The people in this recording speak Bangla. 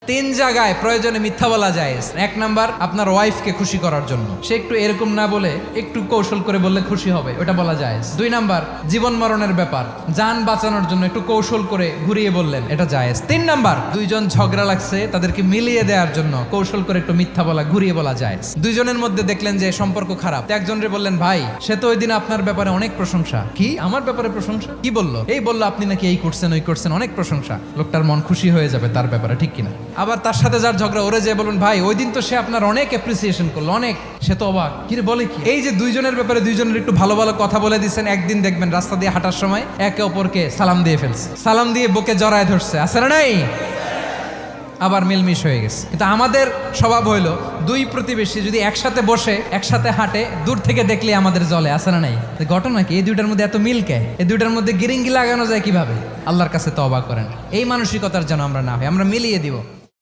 তিন জায়গায় প্রয়োজনে মিথ্যা বলা যায়। এক নাম্বার, আপনার ওয়াইফকে খুশি করার জন্য, সে একটু এরকম না বলে একটু কৌশল করে বললে খুশি হবে, ওটা বলা যায়। দুই নাম্বার, জীবন মরণের ব্যাপার, জান বাঁচানোর জন্য একটু কৌশল করে ঘুরিয়ে বললেন, এটা জায়েজ। তিন নাম্বার, দুইজন ঝগড়া লাগছে তাদেরকে মিলিয়ে দেওয়ার জন্য কৌশল করে একটু মিথ্যা বলা, ঘুরিয়ে বলা যায়। দুইজনের মধ্যে দেখলেন যে সম্পর্ক খারাপ, একজনরে বললেন, ভাই সে তো ওই দিন আপনার ব্যাপারে অনেক প্রশংসা। কি আমার ব্যাপারে প্রশংসা? কি বললো? এই বললো আপনি নাকি এই করছেন ওই করছেন, অনেক প্রশংসা। লোকটার মন খুশি হয়ে যাবে তার ব্যাপারে, ঠিক কিনা? আবার তার সাথে যার ঝগড়া, ওরে যে বলুন, ভাই ওই দিন তো সে আপনার অনেক অ্যাপ্রিসিয়েশন করলো, অনেক, সে তো অবাক, কি রে বলে কি? এই যে দুইজনের ব্যাপারে দুইজনের একটু ভালো ভালো কথা বলে দিচ্ছেন, একদিন দেখবেন রাস্তা দিয়ে হাঁটার সময় একে অপরকে সালাম দিয়ে ফেলছে, সালাম দিয়ে বুকে জড়ায় ধরছে, আছে না নাই? আবার মিলমিশ হয়ে গেছে। কিন্তু আমাদের স্বভাব হইলো, দুই প্রতিবেশী যদি একসাথে বসে একসাথে হাঁটে, দূর থেকে দেখলে আমাদের জলে, আছে না নাই? ঘটনা কি? এই দুইটার মধ্যে এত মিল কে? এই দুইটার মধ্যে গিরিঙ্গি লাগানো যায় কিভাবে? আল্লাহর কাছে তওবা করেন, এই মানসিকতার যেন আমরা না হয়, আমরা মিলিয়ে দিব।